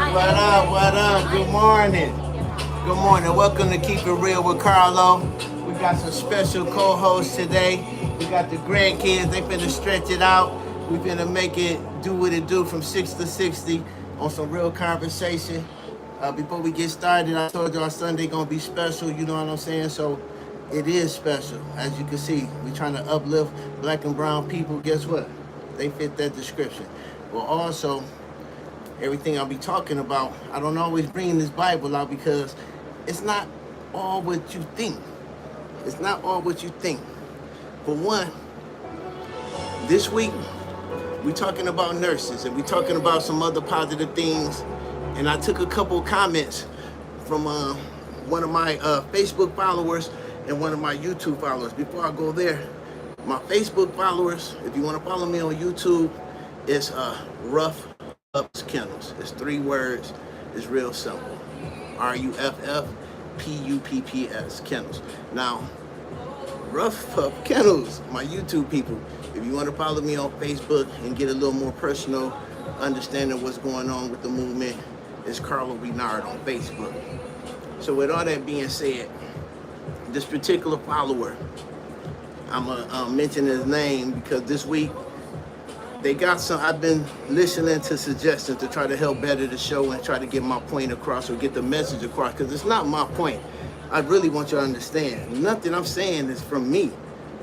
What up? What up? Good morning. Good morning. Welcome to Keep It Real with Carlo. We got some special co-hosts today. We got the grandkids. They finna stretch it out. We finna make it do what it do from 6 to 60 on some real conversation. Before we get started, I told you our Sunday gonna be special. You know what I'm saying? So it is special. As you can see, we trying to uplift black and brown people. Guess what? They fit that description. Well, also, everything I'll be talking about, I don't always bring this Bible out because it's not all what you think. It's not all what you think. For one, this week, we talking about nurses and we talking about some other positive things. And I took a couple comments from one of my Facebook followers and one of my YouTube followers. Before I go there, my Facebook followers, if you want to follow me on YouTube, it's Ruff Pupps Kennels. It's 3 words. It's real simple. RUFFPUPPS Kennels. Now, Ruff Pupps Kennels, my YouTube people, if you want to follow me on Facebook and get a little more personal understanding of what's going on with the movement, it's Carlo Renard on Facebook. So with all that being said, this particular follower, I'm gonna mention his name because this week they got some. I've been listening to suggestions to try to help better the show and try to get my point across or get the message across, because it's not my point. I really want you to understand. Nothing I'm saying is from me.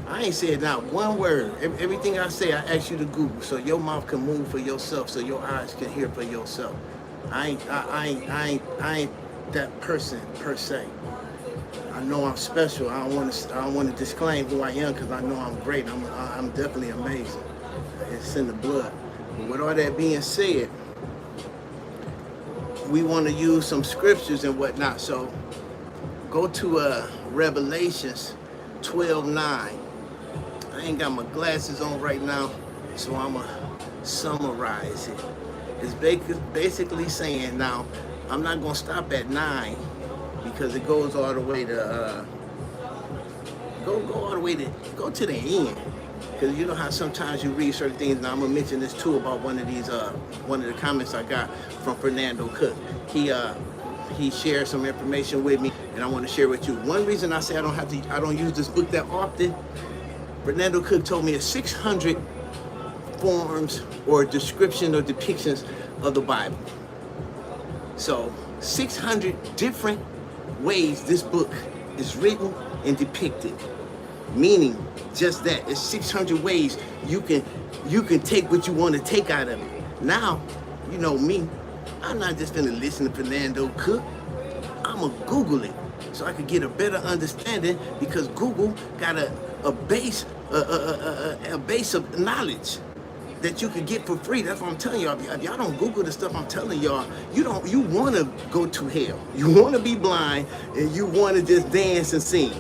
I ain't said not one word. Everything I say, I ask you to Google so your mouth can move for yourself, so your eyes can hear for yourself. I ain't that person per se. I know I'm special. I don't want to disclaim who I am because I know I'm great. I'm definitely amazing. It's in the blood. But with all that being said, we want to use some scriptures and whatnot. So go to Revelations 12:9. I ain't got my glasses on right now, so I'm going to summarize it. It's basically saying, now, I'm not going to stop at 9 because it goes all the way to, go to the end. Because you know how sometimes you read certain things, and I'm going to mention this too about one of the comments I got from Fernando Cook. He shared some information with me, and I want to share with you. One reason I say I don't use this book that often, Fernando Cook told me it's 600 forms or description or depictions of the Bible. So 600 different ways this book is written and depicted. Meaning just that. It's 600 ways you can take what you want to take out of it. Now, you know me, I'm not just gonna listen to Fernando Cook. I'm gonna Google it so I could get a better understanding, because Google got a base of knowledge that you could get for free. That's what I'm telling y'all. If y'all don't Google the stuff I'm telling y'all, you want to go to hell. You want to be blind and you want to just dance and sing,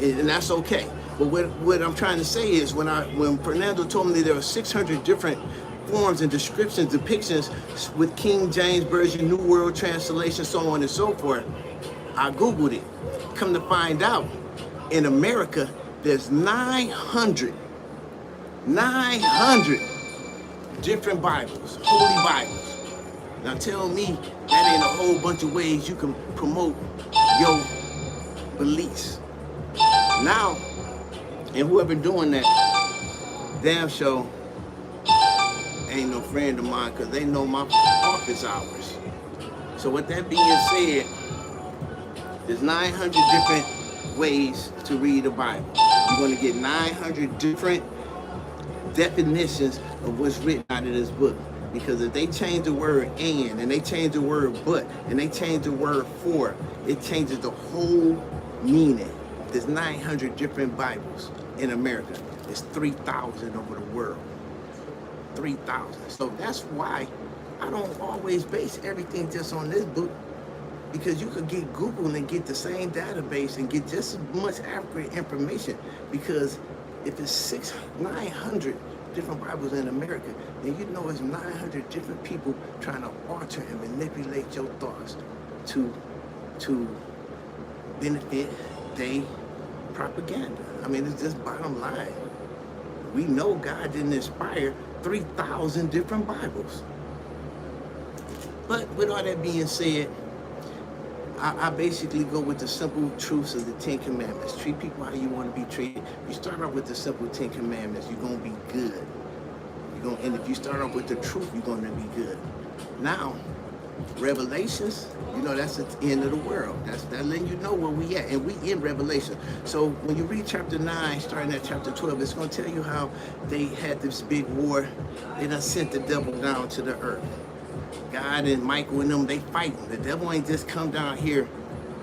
and that's okay. But what I'm trying to say is when Fernando told me there were 600 different forms and descriptions, depictions with King James Version, New World Translation, so on and so forth, I Googled it. Come to find out, in America, there's 900 different Bibles, holy Bibles. Now tell me that ain't a whole bunch of ways you can promote your beliefs. Now, and whoever doing that, damn sure ain't no friend of mine, because they know my office hours. So with that being said, there's 900 different ways to read the Bible. You're going to get 900 different definitions of what's written out of this book. Because if they change the word and they change the word but, and they change the word for, it changes the whole meaning. There's 900 different Bibles in America. There's 3,000 over the world. 3,000. So that's why I don't always base everything just on this book, because you could get Google and get the same database and get just as much accurate information. Because if it's 900 different Bibles in America, then you know it's 900 different people trying to alter and manipulate your thoughts to benefit their propaganda. I mean, it's just bottom line. We know God didn't inspire 3,000 different Bibles. But with all that being said, I basically go with the simple truths of the Ten Commandments. Treat people how you want to be treated. You start off with the simple Ten Commandments, you're going to be good. And if you start off with the truth, you're going to be good. Now, Revelations, that's the end of the world. That's letting you know where we at. And we in Revelation. So when you read chapter 9, starting at chapter 12, it's going to tell you how they had this big war. They done sent the devil down to the earth. God and Michael and them, they fighting. The devil ain't just come down here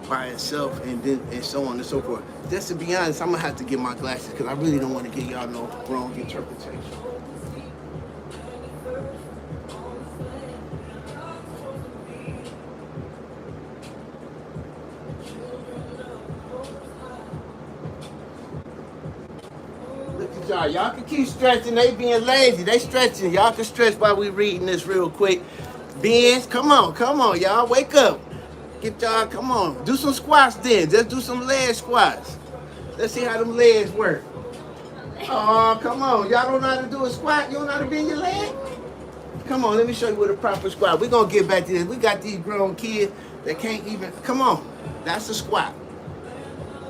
by itself and so on and so forth. Just to be honest, I'm going to have to get my glasses because I really don't want to give y'all no wrong interpretation. Y'all can keep stretching. They being lazy. They stretching. Y'all can stretch while we reading this real quick. Benz, come on, y'all. Wake up. Get y'all, come on. Do some squats then. Just do some leg squats. Let's see how them legs work. Oh, come on. Y'all don't know how to do a squat? You don't know how to bend your leg? Come on, let me show you what a proper squat. We're going to get back to this. We got these grown kids that can't even, come on. That's a squat.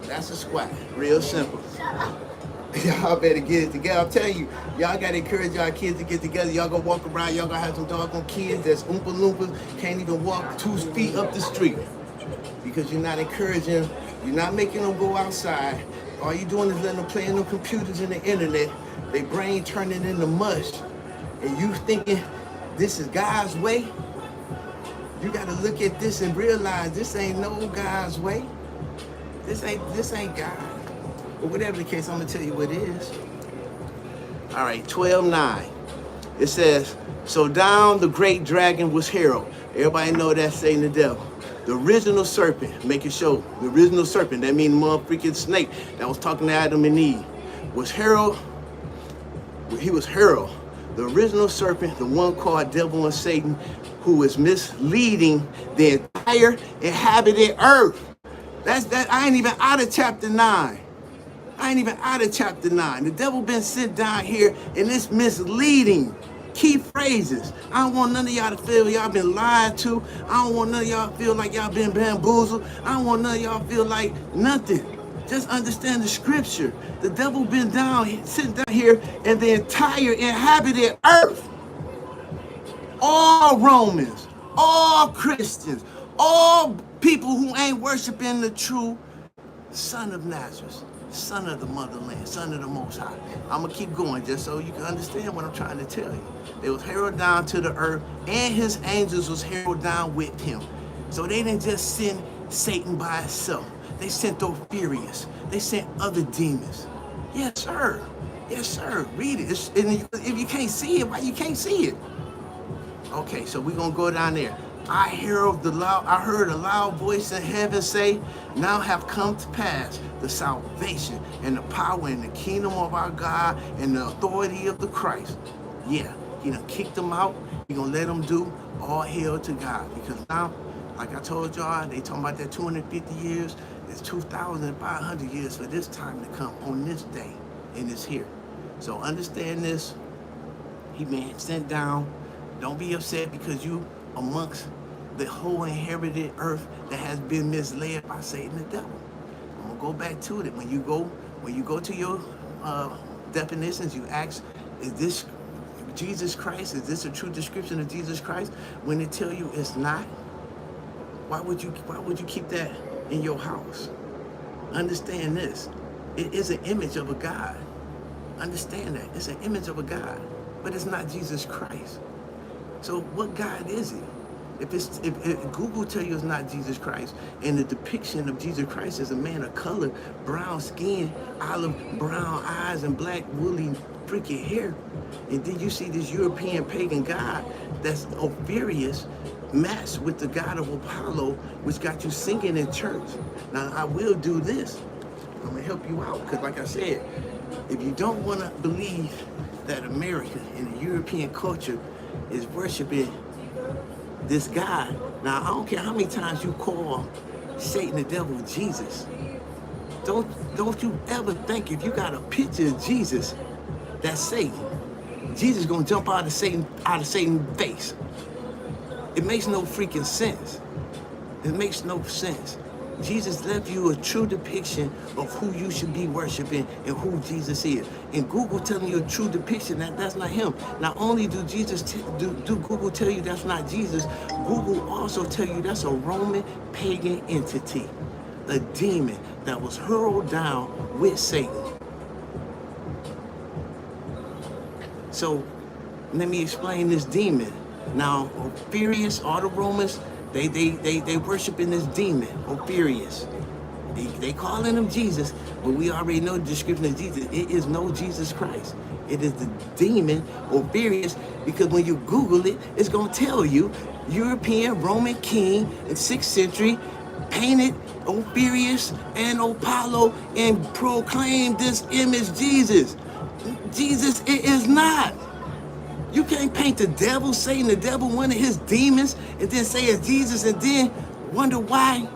That's a squat. Real simple. Y'all better get it together. I'm telling you, y'all gotta encourage y'all kids to get together. Y'all gonna walk around, y'all gonna have some doggone kids that's Oompa Loompas, can't even walk 2 feet up the street. Because you're not encouraging, you're not making them go outside. All you're doing is letting them play in the computers and the internet. Their brain turning into mush. And you thinking this is God's way? You gotta look at this and realize this ain't no God's way. This ain't God. But whatever the case, I'm going to tell you what it is. All right, 12:9. It says, so down the great dragon was Herod. Everybody know that's Satan the devil. The original serpent, make it show. The original serpent, that means the motherfucking snake that was talking to Adam and Eve. Was Herod. He was Herod. The original serpent, the one called devil and Satan, who is misleading the entire inhabited earth. I ain't even out of chapter 9. The devil been sent down here and it's misleading. Key phrases. I don't want none of y'all to feel y'all been lied to. I don't want none of y'all to feel like y'all been bamboozled. I don't want none of y'all to feel like nothing. Just understand the scripture. The devil been sitting down here and the entire inhabited earth. All Romans, all Christians, all people who ain't worshiping the true Son of Nazareth. Son of the motherland, son of the Most High. I'm going to keep going just so you can understand what I'm trying to tell you. They was hurled down to the earth, and his angels was hurled down with him. So they didn't just send Satan by itself. They sent Ophirius. They sent other demons. Yes, sir. Yes, sir. Read it. And if you can't see it, why you can't see it? Okay, so we're going to go down there. I heard a loud voice in heaven say, now have come to pass the salvation and the power and the kingdom of our God and the authority of the Christ. Yeah, he done kicked them out. He gonna let them do all hail to God. Because now, like I told y'all, they talking about that 250 years. It's 2,500 years for this time to come on this day, and it's here. So understand this. He been sent down. Don't be upset because you amongst the whole inherited earth that has been misled by Satan the devil. I'm gonna go back to it. When you go to your definitions, you ask, is this Jesus Christ? Is this a true description of Jesus Christ? When they tell you it's not, why would you keep that in your house? Understand this. It is an image of a God. Understand that. It's an image of a God, but it's not Jesus Christ. So what God is it? If Google tell you it's not Jesus Christ, and the depiction of Jesus Christ is a man of color, brown skin, olive brown eyes, and black woolly freaking hair, and then you see this European pagan god that's Ophirius matched with the god of Apollo, which got you singing in church. Now I will do this. I'm gonna help you out, because like I said, if you don't want to believe that America and the European culture is worshiping this God, now I don't care how many times you call Satan the devil Jesus. Don't you ever think if you got a picture of Jesus, that's Satan. Jesus gonna jump out of Satan's face. It makes no freaking sense. It makes no sense. Jesus left you a true depiction of who you should be worshiping and who Jesus is. And Google telling you a true depiction that that's not him. Not only do Google tell you that's not Jesus, Google also tell you that's a Roman pagan entity, a demon that was hurled down with Satan. So let me explain this demon. Now, Furious, all the Romans, they worshiping this demon, Ophirius. They calling him Jesus, but we already know the description of Jesus. It is no Jesus Christ. It is the demon Ophirius, because when you Google it, it's going to tell you European Roman king in 6th century painted Ophirius and Apollo and proclaimed this image Jesus. Jesus, it is not. You can't paint the devil, Satan, the devil, one of his demons, and then say it's Jesus and then wonder why.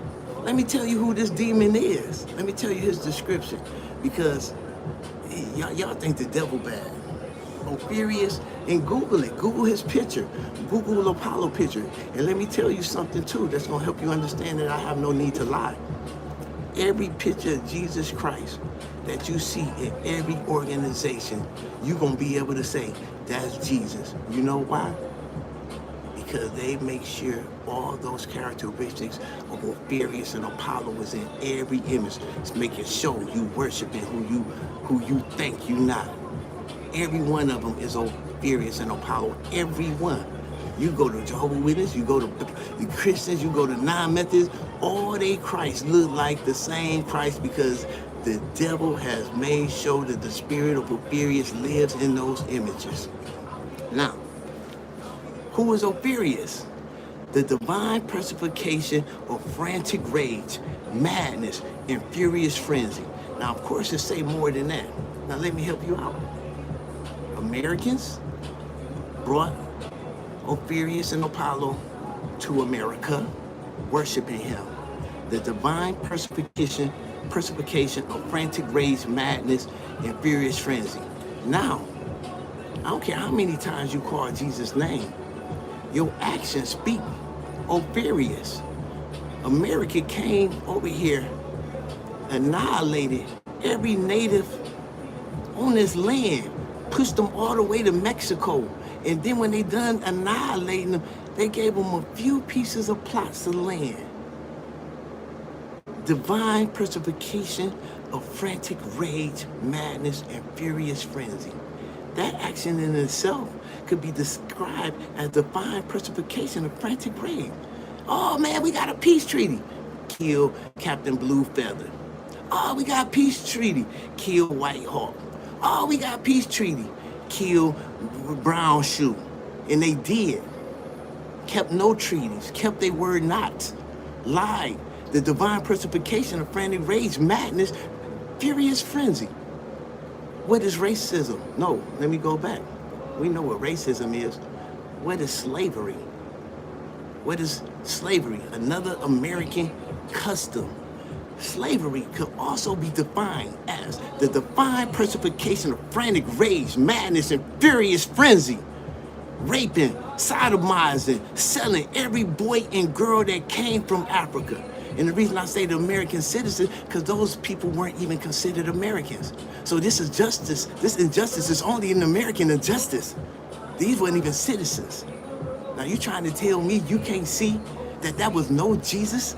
Let me tell you who this demon is. Let me tell you his description, because y'all think the devil bad. Ophirius, and Google it. Google his picture. Google Apollo picture. And let me tell you something too that's going to help you understand that I have no need to lie. Every picture of Jesus Christ that you see in every organization, you're going to be able to say, that's Jesus. You know why? Because they make sure all those characteristics of Ophirius and Apollo is in every image. It's making sure you worshiping who you think you not. Every one of them is Ophirius and Apollo. Every one. You go to Jehovah's Witnesses, you go to the Christians, you go to non-Methodists, all they Christ look like the same Christ, because the devil has made sure that the spirit of Ophirius lives in those images. Now, who is Ophirius? The divine personification of frantic rage, madness, and furious frenzy. Now, of course, it say more than that. Now, let me help you out. Americans brought Ophirius and Apollo to America, worshiping him. The divine personification of frantic rage, madness, and furious frenzy. Now, I don't care how many times you call Jesus' name, your actions speak. Ophirius. America came over here, annihilated every native on this land, pushed them all the way to Mexico. And then when they done annihilating them, they gave them a few pieces of plots of land. Divine personification of frantic rage, madness, and furious frenzy. That action in itself could be described as divine personification of frantic rage. Oh man, we got a peace treaty. Kill Captain Blue Feather. Oh, we got a peace treaty. Kill White Hawk. Oh, we got a peace treaty. Kill Brown Shoe. And they did. Kept no treaties. Kept their word not. Lied. The divine personification of frantic rage, madness, furious frenzy. What is racism? No, let me go back. We know what racism is. What is slavery? What is slavery? Another American custom. Slavery could also be defined as the divine personification of frantic rage, madness, and furious frenzy. Raping, sodomizing, selling every boy and girl that came from Africa. And the reason I say the American citizens, because those people weren't even considered Americans. So this is justice. This injustice is only an American injustice. These weren't even citizens. Now you trying to tell me you can't see that that was no Jesus?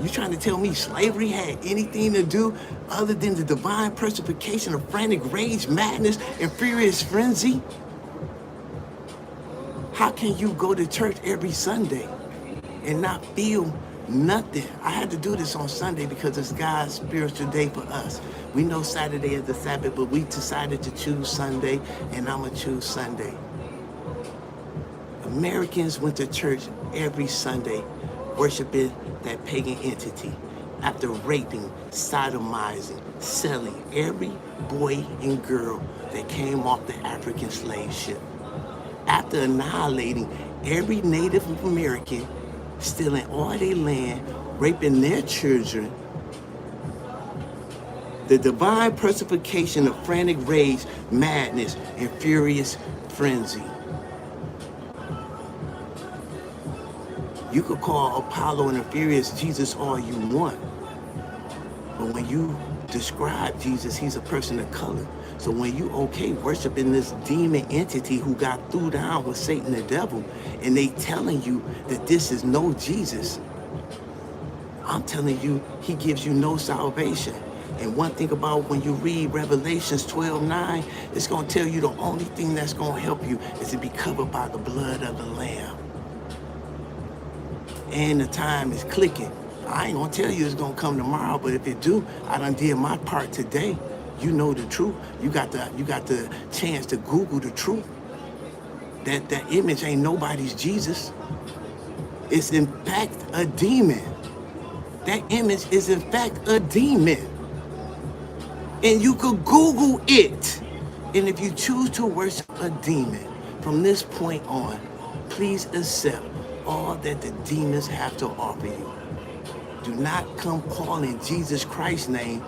You trying to tell me slavery had anything to do other than the divine personification of frantic rage, madness, and furious frenzy? How can you go to church every Sunday and not feel nothing? I had to do this on Sunday because it's God's spiritual day for us. We know Saturday is the Sabbath, but we decided to choose Sunday, and I'm going to choose Sunday. Americans went to church every Sunday, worshiping that pagan entity, after raping, sodomizing, selling every boy and girl that came off the African slave ship. After annihilating every Native American, stealing all their land, raping their children, the divine personification of frantic rage, madness, and furious frenzy. You could call Apollo and Inferius Jesus all you want. But when you describe Jesus, he's a person of color. So when you worshiping this demon entity who got threw down with Satan the devil, and they telling you that this is no Jesus, I'm telling you, he gives you no salvation. And one thing about when you read Revelations 12:9, it's going to tell you the only thing that's going to help you is to be covered by the blood of the Lamb. And the time is clicking. I ain't gonna tell you it's gonna come tomorrow, but if it do, I done did my part today. You know the truth. You got the chance to Google the truth. That image ain't nobody's Jesus. It's in fact a demon. That image is in fact a demon. And you could Google it. And if you choose to worship a demon from this point on, please accept all that the demons have to offer you. Do not come calling Jesus Christ's name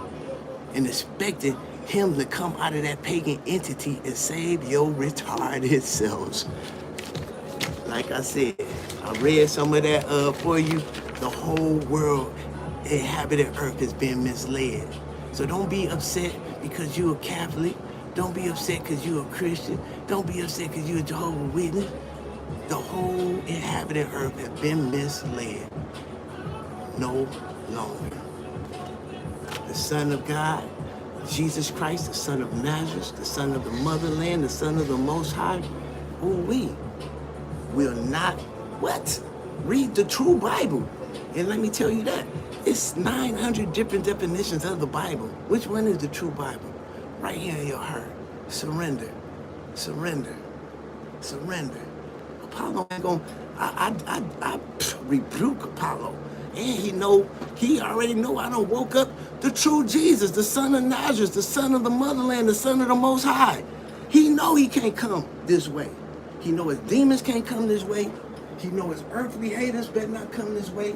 and expecting him to come out of that pagan entity and save your retarded selves. Like I said, I read some of that for you. The whole world, inhabited earth, has been misled. So don't be upset because you're a Catholic. Don't be upset because you're a Christian. Don't be upset because you're a Jehovah's Witness. The whole inhabited earth has been misled. No longer. The Son of God, Jesus Christ, the Son of Nazareth, the Son of the motherland, the Son of the Most High, we will not, read the true Bible. And let me tell you that. It's 900 different definitions of the Bible. Which one is the true Bible? Right here in your heart. Surrender. Surrender. Surrender. Apollo ain't gonna, I rebuke Apollo. And he already know I done woke up the true Jesus, the Son of Nazareth, the Son of the motherland, the Son of the Most High. He know he can't come this way. He know his demons can't come this way. He know his earthly haters better not come this way.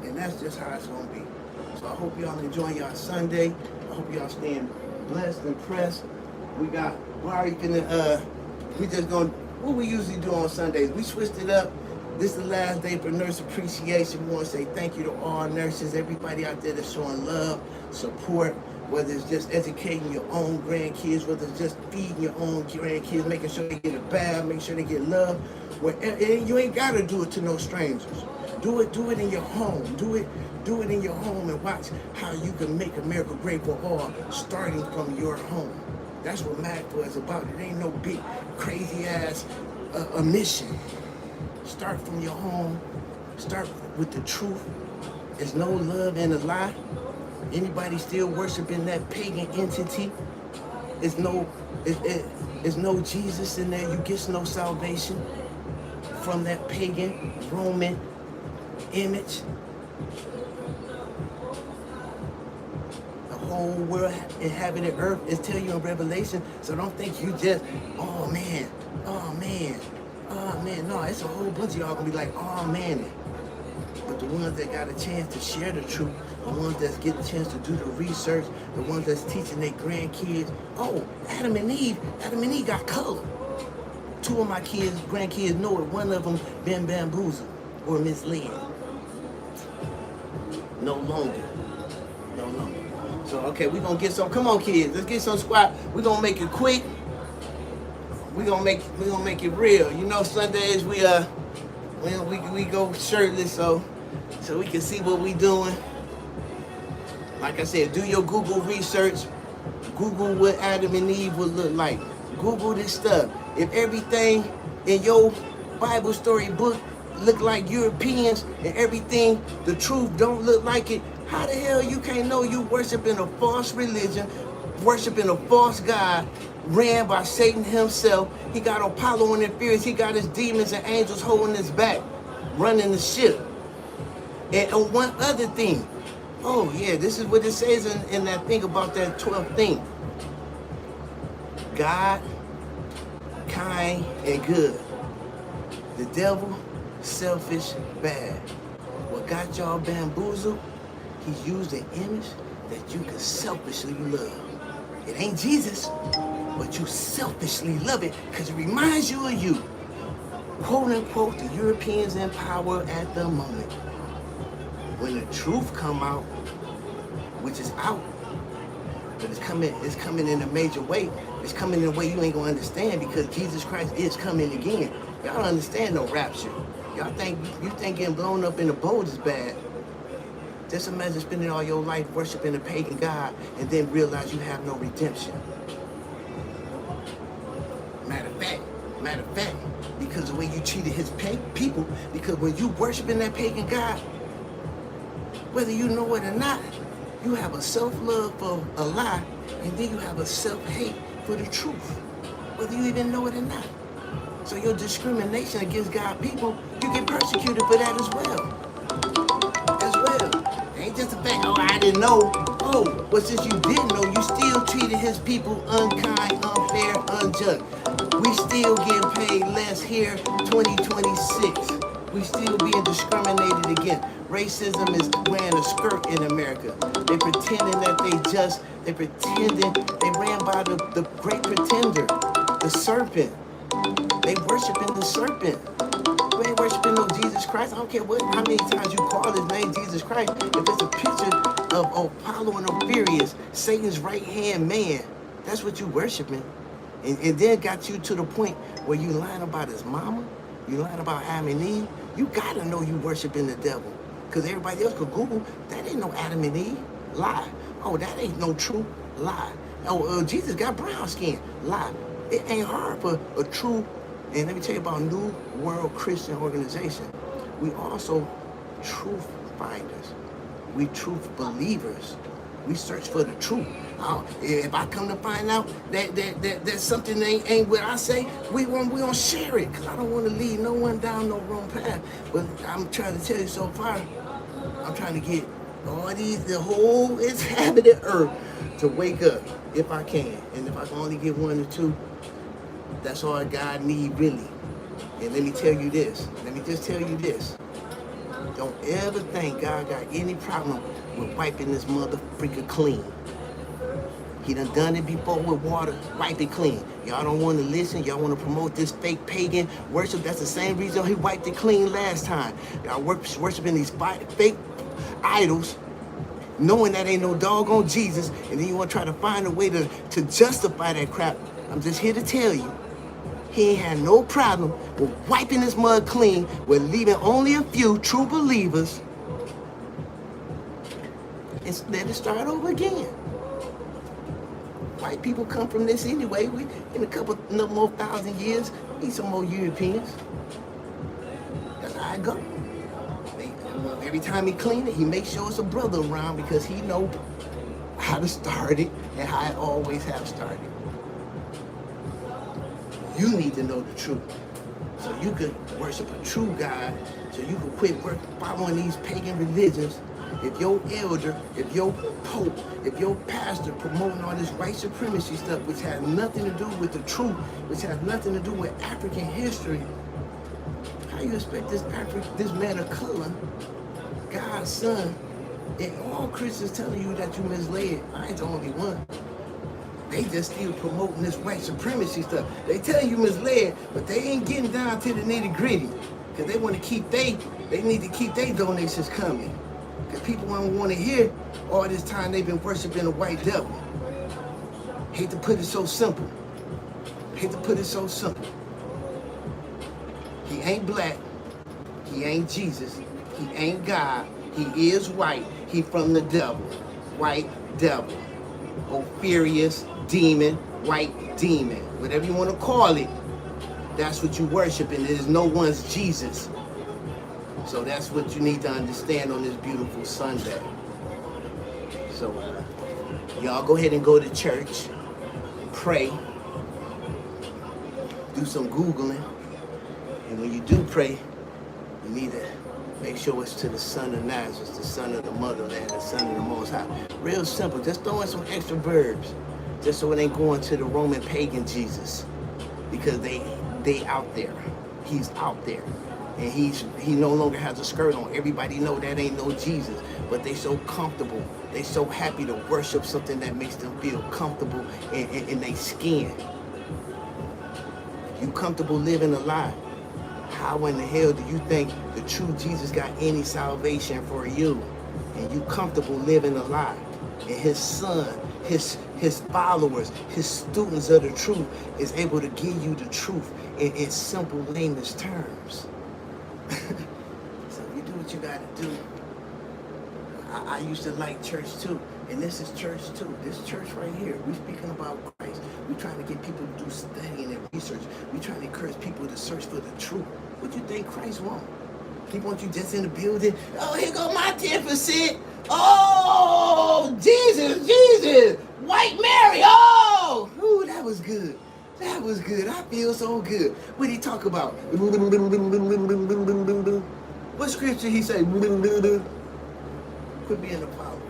And that's just how it's gonna be. So I hope y'all enjoy y'all Sunday. I hope y'all staying blessed and pressed. We just gonna, what we usually do on Sundays, we switched it up. This is the last day for Nurse Appreciation. We want to say thank you to all nurses, everybody out there that's showing love, support, whether it's just educating your own grandkids, whether it's just feeding your own grandkids, making sure they get a bath, making sure they get love. And you ain't got to do it to no strangers. Do it in your home. Do it in your home and watch how you can make America great for all, starting from your home. That's what MAGFA is about. It ain't no big, crazy ass mission. Start from your home. Start with the truth. There's no love in a lie. Anybody still worshiping that pagan entity? There's no Jesus in there. You get no salvation from that pagan Roman image. The whole world inhabited earth is tell you in Revelation. So don't think you just, oh man. No, it's a whole bunch of y'all gonna be like, oh man. But the ones that got a chance to share the truth, the ones that's getting a chance to do the research, the ones that's teaching their grandkids, oh, Adam and Eve got color. Two of my grandkids know it. One of them been bamboozled or misled. No longer. So, okay, we're gonna get some, come on kids, let's get some squat. We're gonna make it quick. We're gonna make it real. You know, Sundays we go shirtless so we can see what we doing. Like I said, do your Google research. Google what Adam and Eve would look like. Google this stuff. If everything in your Bible story book look like Europeans and everything, the truth don't look like it, how the hell you can't know you worshiping a false religion, worshiping a false God, ran by Satan himself? He got Apollo and Inferius. He got his demons and angels holding his back, running the ship. And one other thing. Oh yeah, this is what it says in that thing about that 12th thing. God, kind and good. The devil, selfish, bad. What got y'all bamboozled? He used an image that you can selfishly love. It ain't Jesus, but you selfishly love it because it reminds you of you. quote unquote, the Europeans in power at the moment. When the truth come out, which is out, but it's coming in a major way. It's coming in a way you ain't gonna understand, because Jesus Christ is coming again. Y'all don't understand no rapture. Y'all think getting blown up in the boat is bad. Just imagine spending all your life worshiping a pagan god and then realize you have no redemption. Matter of fact, because of the way you treated his people, because when you worshiping that pagan god, whether you know it or not, you have a self-love for a lie, and then you have a self-hate for the truth, whether you even know it or not. So your discrimination against God people, you get persecuted for that as well. It ain't just the fact, oh, I didn't know. Oh, but since you didn't know, you still treated his people unkind, unfair, unjust. We still get paid less here, 2026. We still being discriminated against. Racism is wearing a skirt in America. They pretending that they ran by the great pretender, the serpent. They worshiping the serpent. We ain't worshiping no Jesus Christ. I don't care how many times you call his name Jesus Christ. If it's a picture of Apollo and Ophirius, Satan's right-hand man, that's what you worshiping. And then got you to the point where you lying about his mama, you lying about Adam and Eve. You gotta know you worshiping the devil. Because everybody else could Google, that ain't no Adam and Eve. Lie. Oh, that ain't no true. Lie. Oh, Jesus got brown skin. Lie. It ain't hard for a true, and let me tell you about New World Christian Organization. We also truth finders. We truth believers. We search for the truth. If I come to find out that something ain't what I say, we gonna share it, because I don't want to lead no one down no wrong path. But I'm trying to tell you so far, I'm trying to get the whole inhabited earth to wake up, if I can. And if I can only get one or two, that's all God need really. And let me tell you this. Let me just tell you this. Don't ever think God got any problem with wiping this mother freaking clean. He done it before with water. Wipe it clean. Y'all don't want to listen. Y'all want to promote this fake pagan worship. That's the same reason he wiped it clean last time. Y'all worshiping these fake idols, knowing that ain't no doggone Jesus, and then you want to try to find a way to justify that crap. I'm just here to tell you, he ain't had no problem with wiping this mud clean, with leaving only a few true believers, and let it start over again. White people come from this anyway. We, in a couple more thousand years, need some more Europeans. That's how I go. Every time he clean it, he makes sure it's a brother around, because he know how to start it and how it always have started. You need to know the truth, so you could worship a true God, so you could quit following these pagan religions. If your elder, if your pope, if your pastor promoting all this white supremacy stuff, which has nothing to do with the truth, which has nothing to do with African history, how you expect this man of color, God's son, and all Christians telling you that you misled? I ain't the only one. They just still promoting this white supremacy stuff. They tell you misled, but they ain't getting down to the nitty gritty, because they want to keep they need to keep their donations coming. Because people don't want to hear all this time they've been worshiping the white devil. Hate to put it so simple. Hate to put it so simple. He ain't black. He ain't Jesus. He ain't God. He is white. He from the devil. White devil. Ophirius demon. White demon. Whatever you want to call it. That's what you worshiping. There's no one's Jesus. So that's what you need to understand on this beautiful Sunday. So y'all go ahead and go to church, pray, do some Googling, and when you do pray, you need to make sure it's to the Son of Nazareth, the Son of the Motherland, the Son of the Most High. Real simple. Just throw in some extra verbs, just so it ain't going to the Roman pagan Jesus, because they out there. He's out there. And he no longer has a skirt on. Everybody know that ain't no Jesus. But they so comfortable. They so happy to worship something that makes them feel comfortable in their skin. You comfortable living a lie. How in the hell do you think the true Jesus got any salvation for you? And you comfortable living a lie? And his son, his followers, his students of the truth is able to give you the truth in simple layman's terms. So you do what you gotta do. I used to like church too. And this is church too. This church right here, we speaking about Christ. We trying to get people to do studying and research. We trying to encourage people to search for the truth. What do you think Christ wants? He wants you just in the building. Oh, here go my 10%. Oh, Jesus. White Mary. Oh, ooh, that was good. That was good. I feel so good. What did he talk about? What scripture he say? Quit being a follower.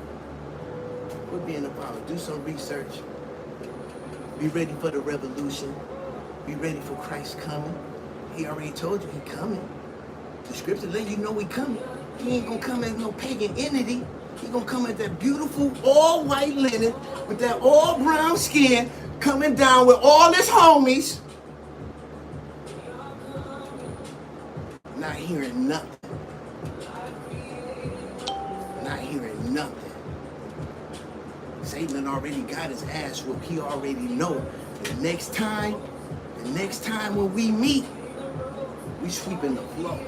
Quit being a follower. Do some research. Be ready for the revolution. Be ready for Christ coming. He already told you he coming. The scripture let you know he coming. He ain't gonna come as no pagan entity. He gonna come as that beautiful all white linen with that all brown skin coming down with all his homies. Not hearing nothing. Not hearing nothing. Satan already got his ass whooped. He already know. The next time when we meet, we sweeping the floor.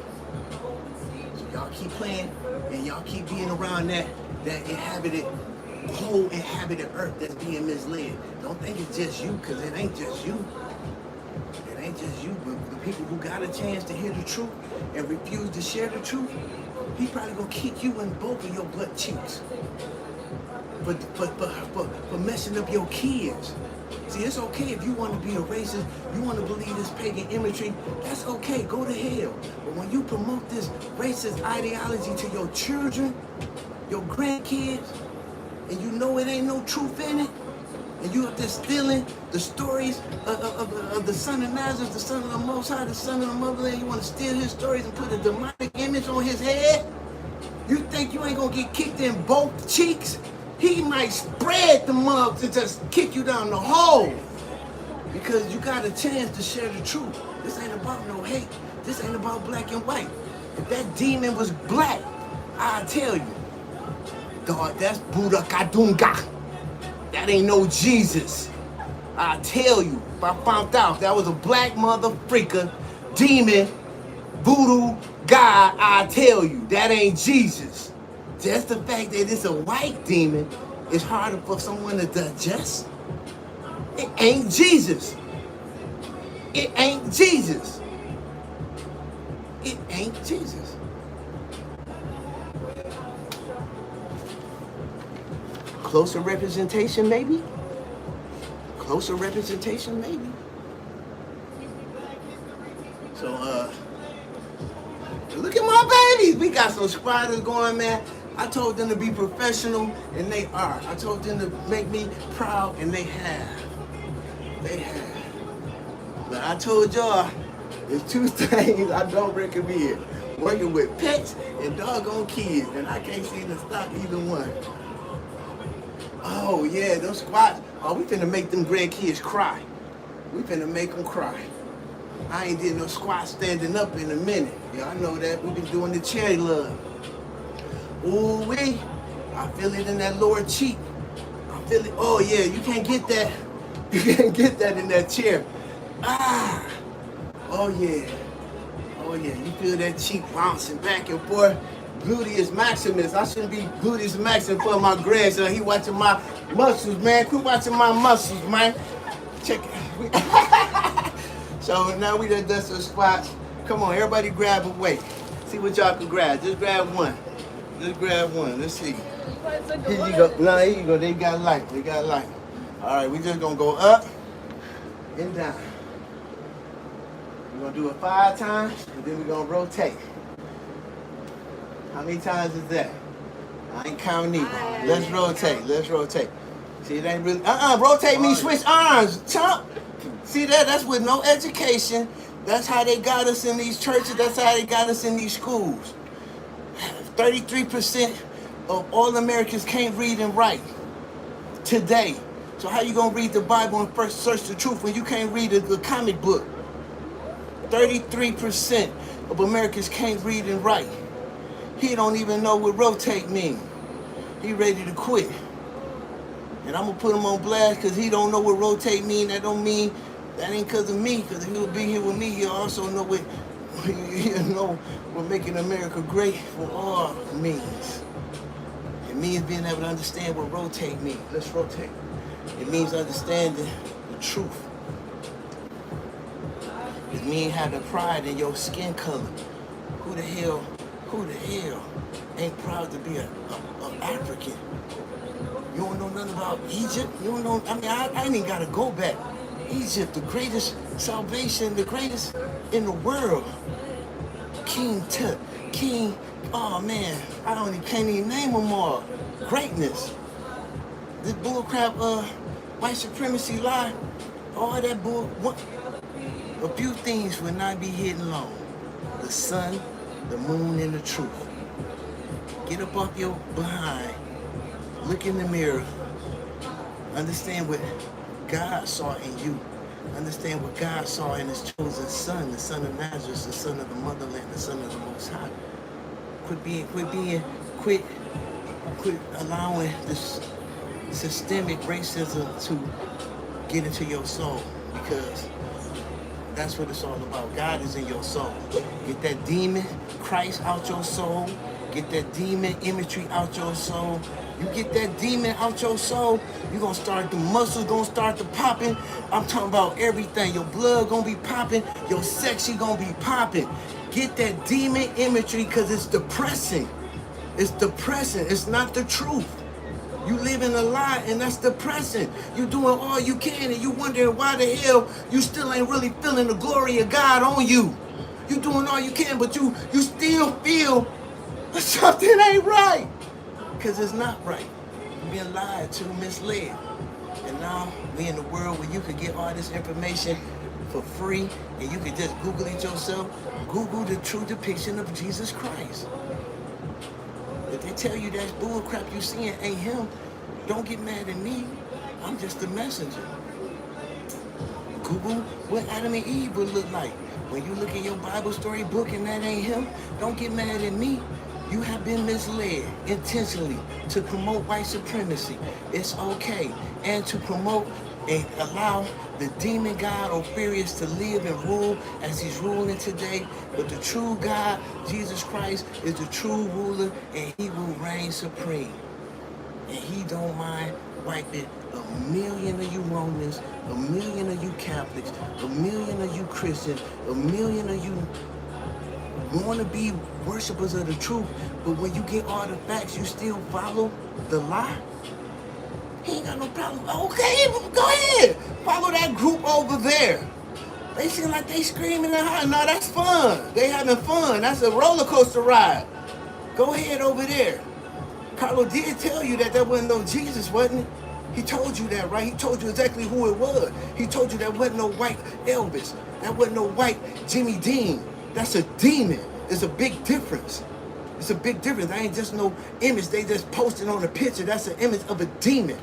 So y'all keep playing and y'all keep being around that whole inhabited earth that's being misled. Don't think it's just you, because it ain't just you. It ain't just you, but the people who got a chance to hear the truth and refuse to share the truth, he probably gonna kick you in both of your butt cheeks. For messing up your kids. See, it's okay if you want to be a racist, you want to believe this pagan imagery, that's okay, go to hell. But when you promote this racist ideology to your children, your grandkids, and you know it ain't no truth in it, and you up there stealing the stories of the son of Nazareth, the son of the Most High, the son of the motherland, you want to steal his stories and put a demonic image on his head? You think you ain't going to get kicked in both cheeks? He might spread the mugs and just kick you down the hole because you got a chance to share the truth. This ain't about no hate. This ain't about black and white. If that demon was black, I'll tell you, dog, that's Buddha Kadunga. That ain't no Jesus. I'll tell you, if I found out that was a black mother freaker, demon, voodoo god, I'll tell you, that ain't Jesus. Just the fact that it's a white demon is harder for someone to digest. It ain't Jesus. It ain't Jesus. It ain't Jesus. Closer representation, maybe? Closer representation, maybe? So, look at my babies. We got some spiders going, man. I told them to be professional, and they are. I told them to make me proud, and they have. They have. But I told y'all, there's two things I don't recommend. Working with pets and doggone kids, and I can't seem to stop either one. Oh, yeah, those squats. Oh, we finna make them grandkids cry. We finna make them cry. I ain't did no squat standing up in a minute. Y'all know that. We've been doing the cherry love. Ooh wee. I feel it in that lower cheek. I feel it. Oh yeah, you can't get that. You can't get that in that chair. Ah. Oh yeah. Oh yeah. You feel that cheek bouncing back and forth. Gluteus maximus. I shouldn't be gluteus maximus for my grandson. He watching my muscles, man. Quit watching my muscles, man. Check it. So now we done some squats. Come on, everybody grab a weight. See what y'all can grab. Just grab one. Just grab one. Let's see. Here you go. No, here you go. They got light. They got light. All right, we just gonna go up and down. We're gonna do it 5 times, and then we're gonna rotate. How many times is that? I ain't counting either. Let's rotate. Let's rotate. See, it ain't really. Rotate me. Switch arms. Chump. See that? That's with no education. That's how they got us in these churches. That's how they got us in these schools. 33% of all Americans can't read and write today. So how you gonna read the Bible and first search the truth when you can't read the comic book? 33% of Americans can't read and write. He don't even know what rotate means. He ready to quit. And I'm going to put him on blast because he don't know what rotate means. That don't mean, that ain't because of me. Because if he would be here with me, he'll also know what, he'll know what making America great for all means. It means being able to understand what rotate means. Let's rotate. It means understanding the truth. It means having pride in your skin color. Who the hell ain't proud to be an African? You don't know nothing about Egypt? You don't know, I mean, I ain't even gotta go back. Egypt, the greatest salvation, the greatest in the world. King, oh man, can't even name them all. Greatness. This bullcrap, white supremacy lie, all that bull, a few things will not be hidden long. The sun, the moon, and the truth. Get up off your behind. Look in the mirror. Understand what God saw in you. Understand what God saw in his chosen son, the son of Nazareth, the son of the motherland, the son of the Most High. Quit allowing this systemic racism to get into your soul, because that's what it's all about. God is in your soul. Get that demon Christ out your soul. Get that demon imagery out your soul. You get that demon out your soul, you're going to start, the muscles going to start to popping. I'm talking about everything. Your blood going to be popping. Your sexy going to be popping. Get that demon imagery, because it's depressing. It's depressing. It's not the truth. You live in a lie, and that's depressing. You doing all you can, and you wondering why the hell you still ain't really feeling the glory of God on you. You doing all you can, but you still feel something ain't right. Because it's not right. You're being lied to, misled. And now we in the world where you could get all this information for free, and you could just Google it yourself. Google the true depiction of Jesus Christ. If they tell you that bull crap you seeing ain't him, don't get mad at me. I'm just the messenger. Google what Adam and Eve would look like. When you look at your Bible story book and that ain't him, don't get mad at me. You have been misled intentionally to promote white supremacy. It's okay. And to promote and allow the demon God Ophirius to live and rule as he's ruling today. But the true God, Jesus Christ, is the true ruler, and he will reign supreme. And he don't mind wiping 1 million of you Romans, 1 million of you Catholics, 1 million of you Christians, 1 million of you want to be worshipers of the truth, but when you get all the facts, you still follow the lie? He ain't got no problem. Okay, go ahead. Follow that group over there. They seem like they screaming and hollering. No, that's fun. They having fun. That's a roller coaster ride. Go ahead over there. Carlo did tell you that wasn't no Jesus, wasn't it? He told you that, right? He told you exactly who it was. He told you that wasn't no white Elvis. That wasn't no white Jimmy Dean. That's a demon. It's a big difference. It's a big difference. I ain't just no image they just posted on a picture. That's an image of a demon.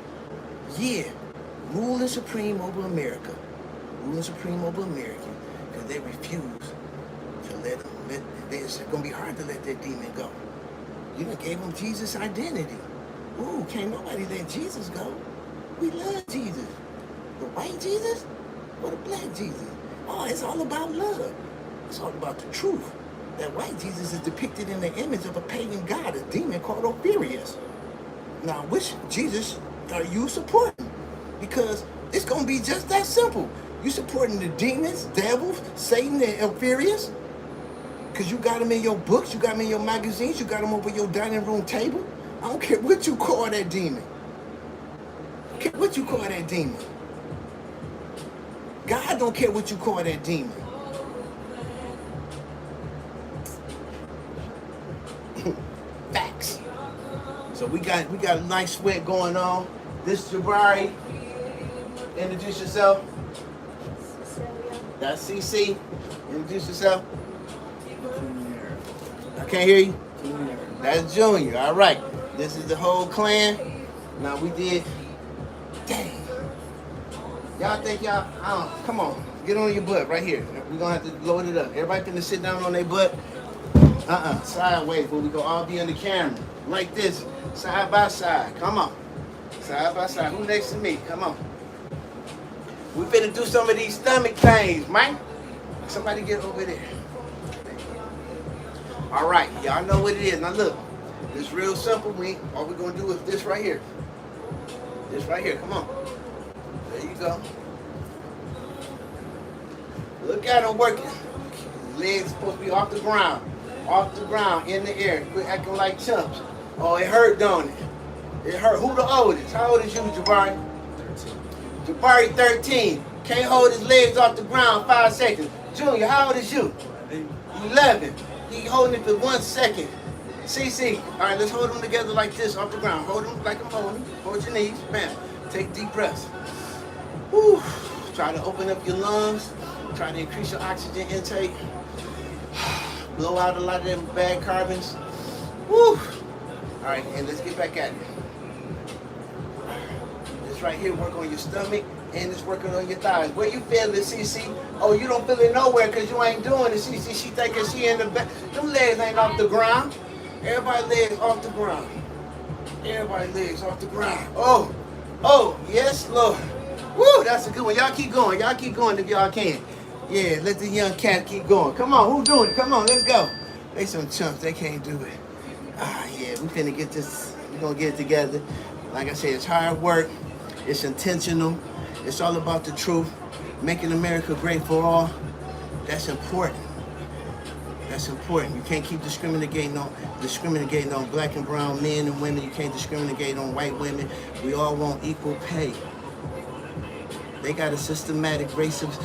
Yeah. Ruling supreme over America. Ruling supreme over America. Because they refuse to let them. It's going to be hard to let that demon go. You done gave them Jesus' identity. Ooh, can't nobody let Jesus go. We love Jesus. The white Jesus or the black Jesus? Oh, it's all about love. It's all about the truth. That white Jesus is depicted in the image of a pagan god, a demon called Ophirius. Now, which Jesus are you supporting? Because it's going to be just that simple. You supporting the demons, devils, Satan, and Ophirius? Because you got them in your books, you got them in your magazines, you got them over your dining room table. I don't care what you call that demon. I don't care what you call that demon. God don't care what you call that demon. Facts. So we got a nice sweat going on. This is Jabari. Introduce yourself. That's CC. Introduce yourself. I can't hear you. That's Junior. All right. This is the whole clan. Now we did. Dang. Y'all think y'all? Come on. Get on your butt right here. We're gonna have to load it up. Everybody finna sit down on their butt. Sideways, but we gonna all be on the camera. Like this, side by side. Come on. Side by side. Who next to me? Come on. We finna do some of these stomach things, man. Somebody get over there. All right, y'all know what it is. Now look, it's real simple. All we're gonna do is this right here. This right here. Come on. There you go. Look at him working. His legs supposed to be off the ground. Off the ground, in the air. Quit acting like chumps. Oh, it hurt, don't it? It hurt. Who the oldest? How old is you, Jabari? 13. Jabari, 13. Can't hold his legs off the ground 5 seconds. Junior, how old is you? 11. He holding it for 1 second. CC, all right, let's hold them together like this off the ground. Hold them like I'm holding. Hold your knees. Bam. Take deep breaths. Whew. Try to open up your lungs. Try to increase your oxygen intake. Blow out a lot of them bad carbons. Woo! All right, and let's get back at it. This right here work on your stomach, and it's working on your thighs. Where you feel it, CC? Oh, you don't feel it nowhere because you ain't doing it, CC. She thinking she in the back. Them legs ain't off the ground. Everybody legs off the ground. Everybody legs off the ground. Oh, yes, Lord. Woo, that's a good one. Y'all keep going. Y'all keep going if y'all can. Yeah, let the young cat keep going. Come on, who doing it? Come on, let's go. They some chumps, they can't do it. Yeah, we finna get this, we gonna get it together. Like I said, it's hard work, it's intentional, it's all about the truth. Making America great for all, that's important. That's important. You can't keep discriminating on black and brown men and women. You can't discriminate on white women. We all want equal pay. They got a systematic racist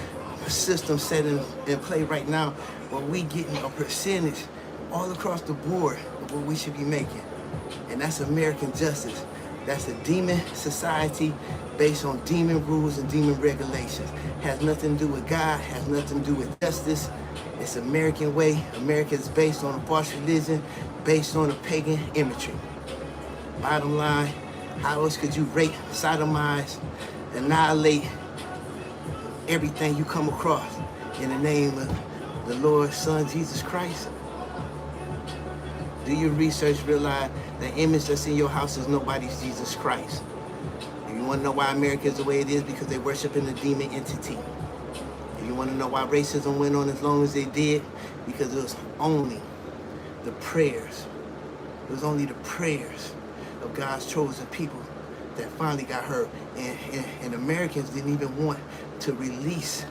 system set in play right now where we getting a percentage all across the board of what we should be making. And that's American justice. That's a demon society based on demon rules and demon regulations. Has nothing to do with God, has nothing to do with justice. It's American way. America is based on a false religion, based on a pagan imagery. Bottom line, how else could you rape, sodomize, annihilate everything you come across in the name of the Lord's Son, Jesus Christ? Do your research, realize the image that's in your house is nobody's Jesus Christ. If you want to know why America is the way it is, because they worship in a demon entity. If you want to know why racism went on as long as they did, because it was only the prayers. It was only the prayers of God's chosen people that finally got heard. And Americans didn't even want to release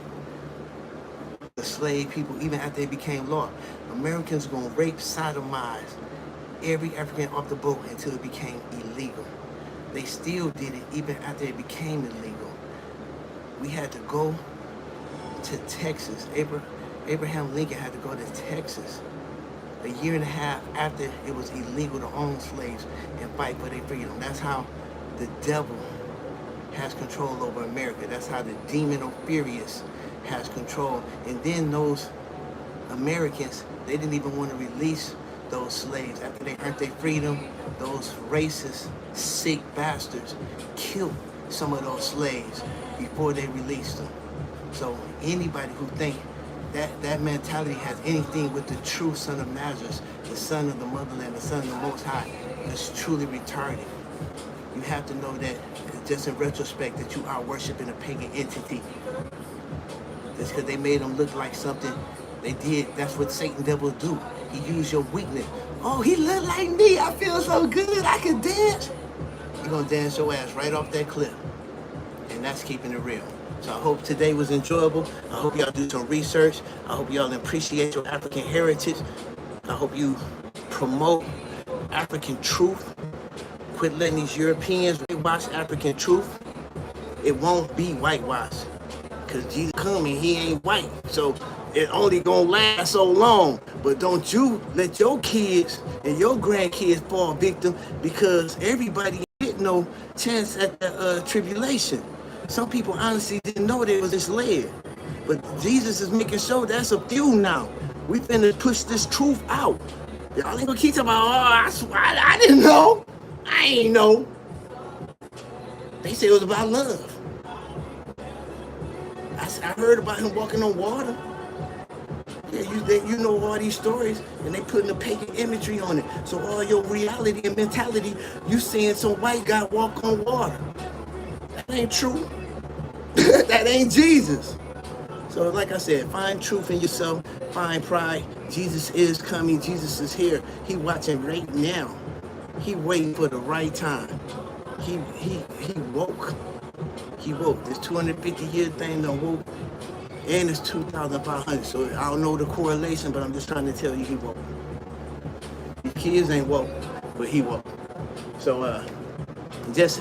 the slave people even after they became law. Americans were going to rape, sodomize every African off the boat until it became illegal. They still did it even after it became illegal. We had to go to Texas. Abraham Lincoln had to go to Texas a year and a half after it was illegal to own slaves and fight for their freedom. That's how the devil has control over America. That's how the demon Ophirius has control. And then those Americans, they didn't even want to release those slaves after they earned their freedom. Those racist, sick bastards killed some of those slaves before they released them. So anybody who think that mentality has anything with the true Son of Nazareth, the Son of the Motherland, the Son of the Most High, is truly retarded. You have to know that, just in retrospect, that you are worshiping a pagan entity. Just because they made them look like something they did, that's what Satan devil do. He use your weakness. Oh, he look like me. I feel so good. I can dance. You're going to dance your ass right off that cliff. And that's keeping it real. So I hope today was enjoyable. I hope y'all do some research. I hope y'all appreciate your African heritage. I hope you promote African truth. Quit letting these Europeans whitewash African truth. It won't be whitewashed. Because Jesus coming, he ain't white. So it only gonna last so long. But don't you let your kids and your grandkids fall victim, because everybody get no chance at the tribulation. Some people honestly didn't know they was misled. But Jesus is making sure that's a few now. We finna push this truth out. Y'all ain't gonna keep talking about, oh, I didn't know. I ain't know. They said it was about love. I I heard about him walking on water. Yeah, you know all these stories, and they putting the pagan imagery on it. So all your reality and mentality, you seeing some white guy walk on water. That ain't true. That ain't Jesus. So like I said, find truth in yourself, find pride. Jesus is coming, Jesus is here. He watching right now. He waiting for the right time. He woke. He woke. This 250-year thing done woke. And it's 2,500. So I don't know the correlation, but I'm just trying to tell you he woke. These kids ain't woke, but he woke. So just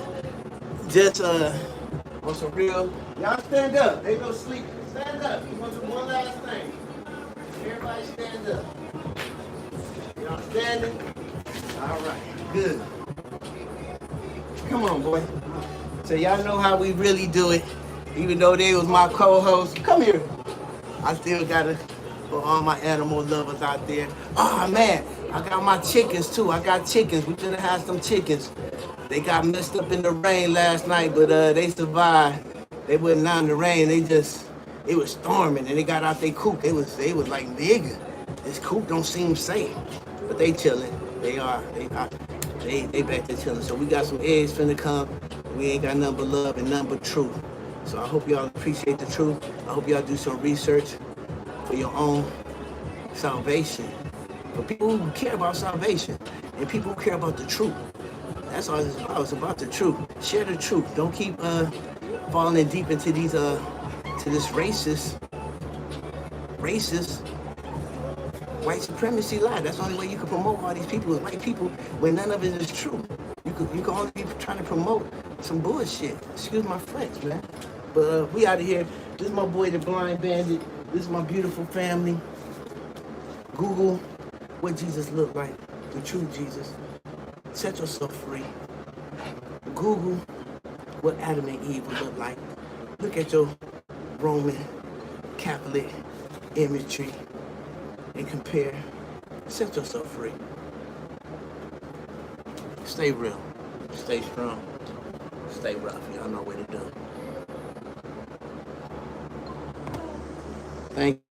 on some real, y'all stand up. They go sleep. Stand up. We want to do one last thing. Everybody stand up. Y'all standing? All right. Good. Come on, boy. So y'all know how we really do it. Even though they was my co-host. Come here. I still gotta, for all my animal lovers out there. Oh man, I got my chickens too. I got chickens. We should have had some chickens. They got messed up in the rain last night, but they survived. They wasn't out in the rain. It was storming, and they got out their coop. They was like, nigga, this coop don't seem safe. But they chilling. They back there chilling. So we got some eggs finna come. We ain't got nothing but love and nothing but truth. So I hope y'all appreciate the truth. I hope y'all do some research for your own salvation. For people who care about salvation and people who care about the truth. That's all it's about. It's about the truth. Share the truth. Don't keep falling in deep into these to this racist white supremacy lie. That's the only way you can promote all these people as white people when none of it is true. You can only be trying to promote some bullshit. Excuse my French, man. But we out of here. This is my boy, the Blind Bandit. This is my beautiful family. Google what Jesus looked like, the true Jesus. Set yourself free. Google what Adam and Eve would look like. Look at your Roman Catholic imagery and compare. Set yourself free. Stay real. Stay strong. Stay rough. Y'all know what to do. Thank you.